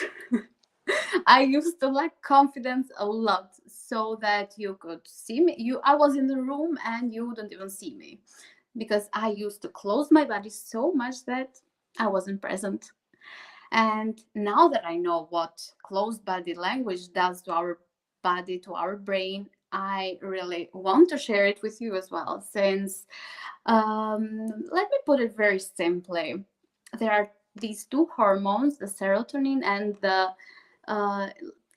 I used to lack confidence a lot, so that you could see me. I was in the room and you wouldn't even see me, because I used to close my body so much that I wasn't present. And now that I know what closed body language does to our body, to our brain, I really want to share it with you as well. Since, let me put it very simply, there are these two hormones, the serotonin and the,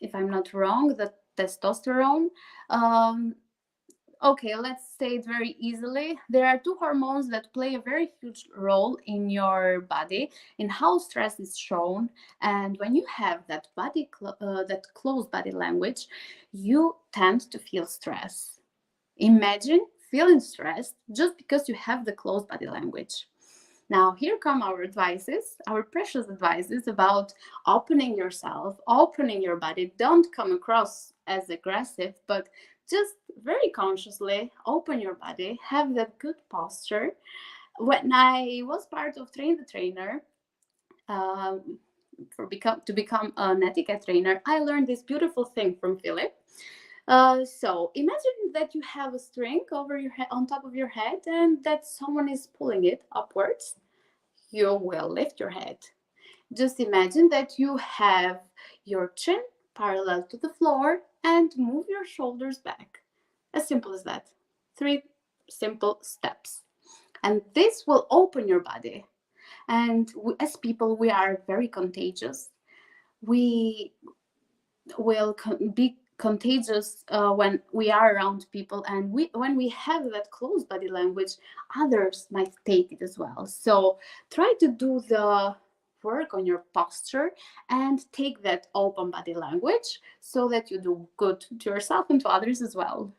if I'm not wrong, the testosterone. Okay, let's say it very easily. There are two hormones that play a very huge role in your body, in how stress is shown. And when you have that that close body language, you tend to feel stress. Imagine feeling stressed just because you have the close body language. Now, here come our advices, our precious advices about opening yourself, opening your body. Don't come across as aggressive, but just very consciously open your body, have that good posture. When I was part of Train the Trainer, to become an etiquette trainer, I learned this beautiful thing from Philip. So imagine that you have a string over your head, on top of your head, and that someone is pulling it upwards. You will lift your head. Just imagine that you have your chin parallel to the floor and move your shoulders back. As simple as that. 3 simple steps. And this will open your body. And as people, we are very contagious. We will be contagious when we are around people, and when we have that close body language, others might take it as well. So try to do the work on your posture and take that open body language so that you do good to yourself and to others as well.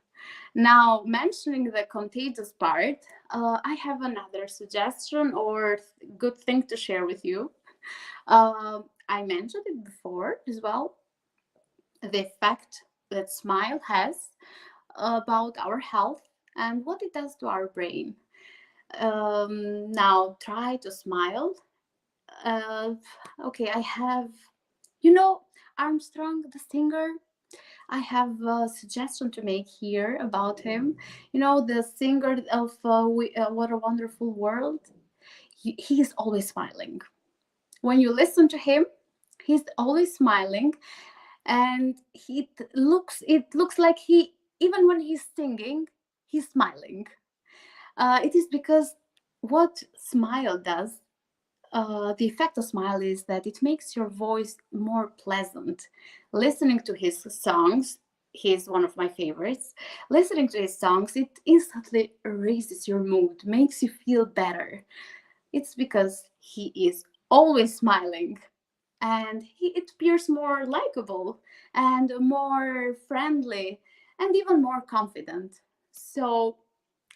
Now, mentioning the contagious part, I have another suggestion or good thing to share with you. I mentioned it before as well, the effect that smile has about our health and what it does to our brain. Now, try to smile. Uh, okay, I have, you know, Armstrong, the singer. I have a suggestion to make here about him. You know, the singer of What a Wonderful World. He is always smiling. When you listen to him, he's always smiling, and it looks like he, even when he's singing, he's smiling. It is because what smile does, the effect of smile is that it makes your voice more pleasant. Listening to his songs, he's one of my favorites. Listening to his songs, it instantly raises your mood, makes you feel better. It's because he is always smiling, and it appears more likable and more friendly and even more confident. So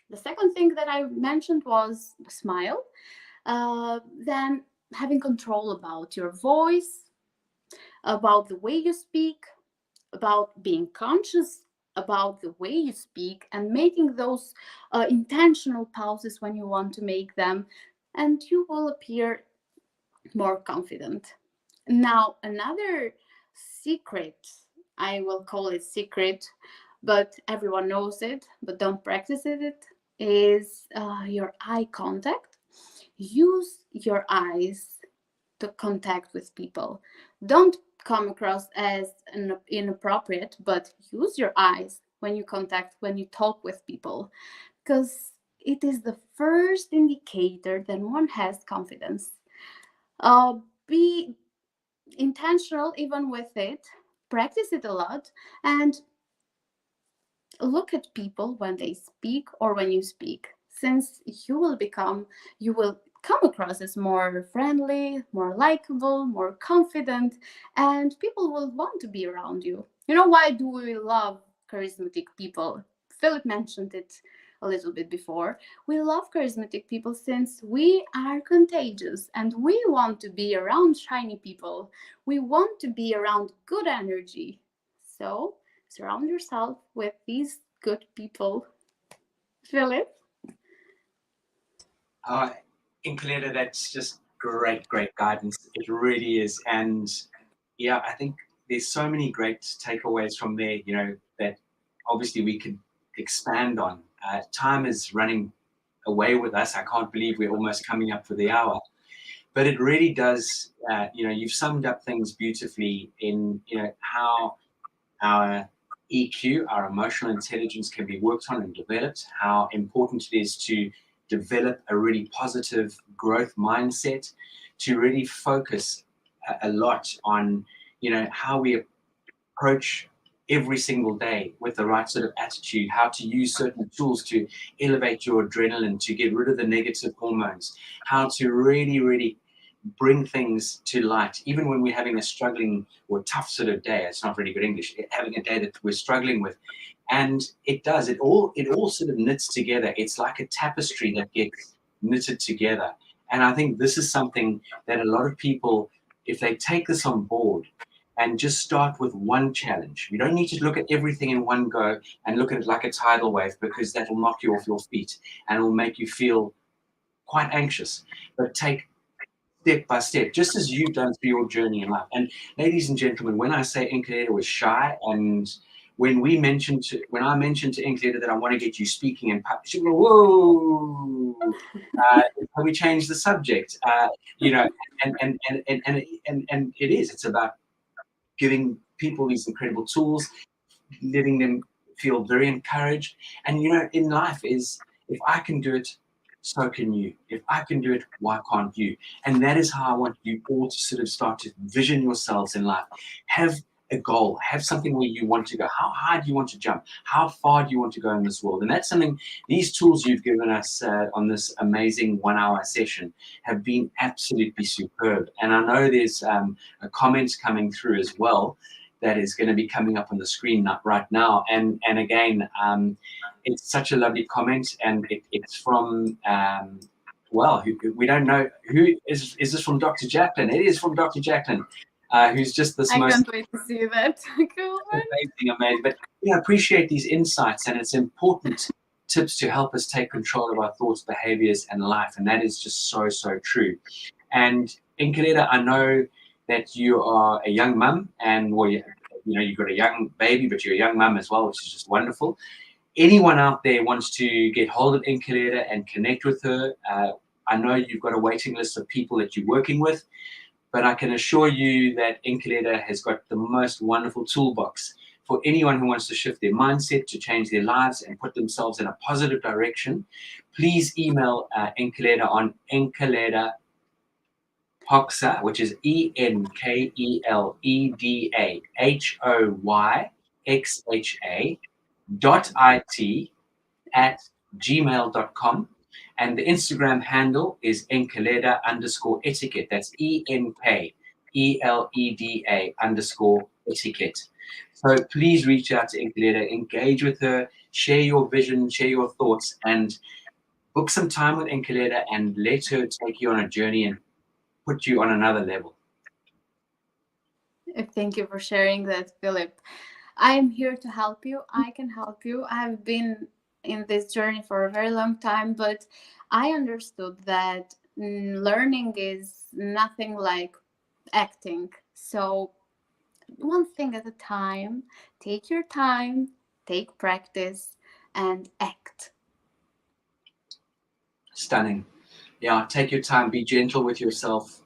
the second thing that I mentioned was smile. Then having control about your voice, about the way you speak, about being conscious about the way you speak and making those intentional pauses when you want to make them, and you will appear more confident. Now, another secret, I will call it secret, but everyone knows it, but don't practice it, is your eye contact. Use your eyes to contact with people. Don't come across as inappropriate, but use your eyes when you contact, when you talk with people, because it is the first indicator that one has confidence. Be intentional even with it, practice it a lot, and look at people when they speak or when you speak, since you will come across as more friendly, more likable, more confident, and people will want to be around you. You know, why do we love charismatic people? Philip mentioned it a little bit before. We love charismatic people since we are contagious and we want to be around shiny people. We want to be around good energy. So surround yourself with these good people. Philip? Enkeleda, that's just great guidance. It really is. And yeah, I think there's so many great takeaways from there, you know, that obviously we could expand on. Time is running away with us. I can't believe we're almost coming up for the hour. But it really does, you know, you've summed up things beautifully in, you know, how our EQ, our emotional intelligence, can be worked on and developed, how important it is to develop a really positive growth mindset, to really focus a lot on, you know, how we approach every single day with the right sort of attitude, how to use certain tools to elevate your adrenaline, to get rid of the negative hormones, how to really, really bring things to light, even when we're having a struggling or tough sort of day. It's not really good English, having a day that we're struggling with. And it all sort of knits together. It's like a tapestry that gets knitted together. And I think this is something that a lot of people, if they take this on board and just start with one challenge, you don't need to look at everything in one go and look at it like a tidal wave, because that will knock you off your feet and it will make you feel quite anxious. But take step by step, just as you've done through your journey in life. And ladies and gentlemen, when I say Enkeleda was shy, and when I mentioned to Enkeleda that I want to get you speaking in public, she go, "Whoa, can we change the subject?" And it's about giving people these incredible tools, letting them feel very encouraged. And in life is, if I can do it, so can you. If I can do it, why can't you? And that is how I want you all to sort of start to vision yourselves in life. Have a goal, have something where you want to go. How high do you want to jump? How far do you want to go in this world? And that's something, these tools you've given us on this amazing 1 hour session have been absolutely superb. And I know there's a comment coming through as well that is going to be coming up on the screen right now. And again, it's such a lovely comment, and it's from, we don't know who is this from. Dr. Jacqueline. It is from Dr. Jacqueline, who's just this I most can't wait to see that. amazing. But appreciate these insights, and it's important tips to help us take control of our thoughts, behaviors, and life. And that is just so true. And Enkeleda, I know that you are a young mum, and you've got a young baby, but you're a young mum as well, which is just wonderful. Anyone out there wants to get hold of Enkeleda and connect with her, I know you've got a waiting list of people that you're working with, but I can assure you that Enkeleda has got the most wonderful toolbox for anyone who wants to shift their mindset, to change their lives and put themselves in a positive direction. Please email Enkeleda on Enkeleda Hoxha, which is ENKELEDAHOYXHA.IT@gmail.com. And the Instagram handle is Enkeleda_etiquette. That's ENKELEDA_etiquette. So please reach out to Enkeleda, engage with her, share your vision, share your thoughts, and book some time with Enkeleda and let her take you on a journey and put you on another level. Thank you for sharing that, Philip. I am here to help you. I can help you. I've been in this journey for a very long time, but I understood that learning is nothing like acting. So one thing at a time, take your time, take practice, and act. Stunning. Yeah, take your time, be gentle with yourself,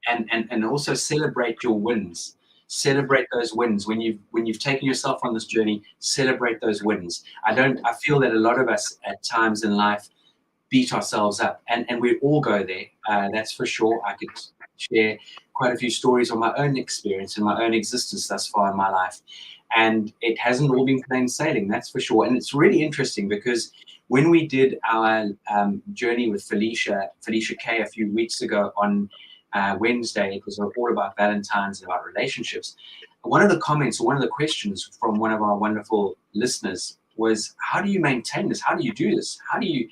and also celebrate your wins. Celebrate those wins. When you've taken yourself on this journey, celebrate those wins. I feel that a lot of us at times in life beat ourselves up, and we all go there. That's for sure. I could share quite a few stories on my own experience and my own existence thus far in my life, and it hasn't all been plain sailing, that's for sure. And it's really interesting because when we did our journey with Felicia K a few weeks ago on Wednesday, it was all about Valentine's and about relationships. One of the comments, or one of the questions from one of our wonderful listeners was, how do you maintain this? How do you do this? How do you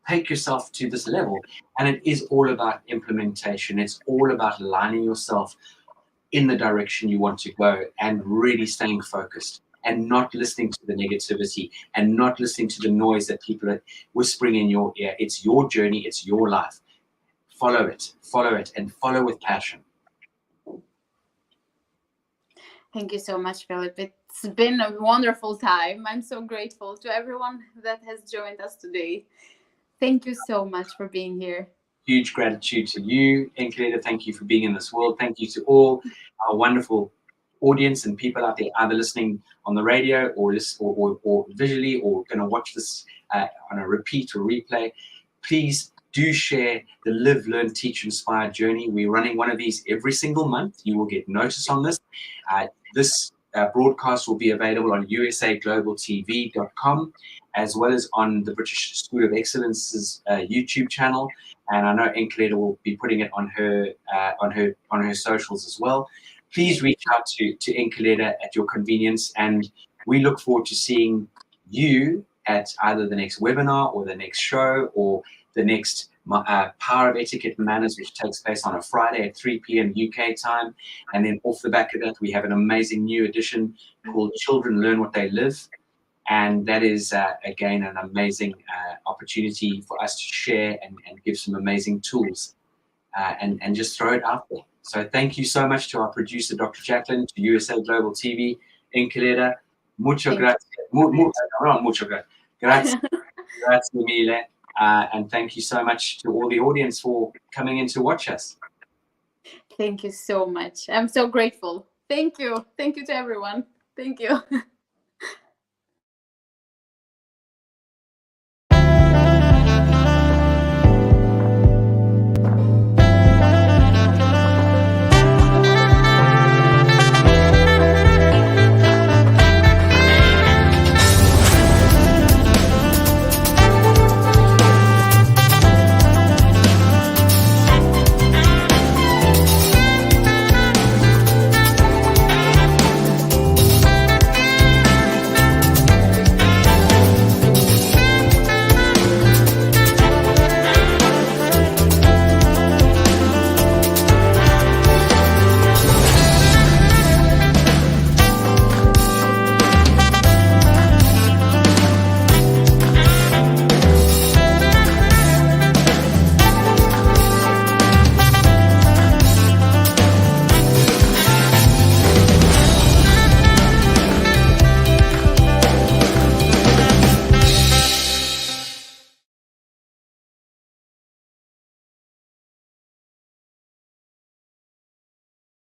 take yourself to this level? And it is all about implementation. It's all about aligning yourself in the direction you want to go and really staying focused and not listening to the negativity and not listening to the noise that people are whispering in your ear. It's your journey. It's your life. Follow it, and follow with passion. Thank you so much, Philip. It's been a wonderful time. I'm so grateful to everyone that has joined us today. Thank you so much for being here. Huge gratitude to you, Enkeleda. Thank you for being in this world. Thank you to all our wonderful audience and people out there, either listening on the radio or visually, or going to watch this on a repeat or replay. Please do share the Live, Learn, Teach, Inspire journey. We're running one of these every single month. You will get notice on this. This broadcast will be available on usaglobaltv.com, as well as on the British School of Excellence's YouTube channel. And I know Enkeleda will be putting it on her socials as well. Please reach out to Enkeleda at your convenience, and we look forward to seeing you at either the next webinar or the next show or the next Power of Etiquette and Manners, which takes place on a Friday at 3 p.m. UK time. And then off the back of that, we have an amazing new edition called Children Learn What They Live. And that is, again, an amazing opportunity for us to share and give some amazing tools and just throw it out there. So thank you so much to our producer, Dr. Jacqueline, to USA Global TV, Enkeleda. Mucho grazie. Mucho grazie. Grazie. Grazie mille. And thank you so much to all the audience for coming in to watch us. Thank you so much. I'm so grateful. Thank you. Thank you to everyone. Thank you.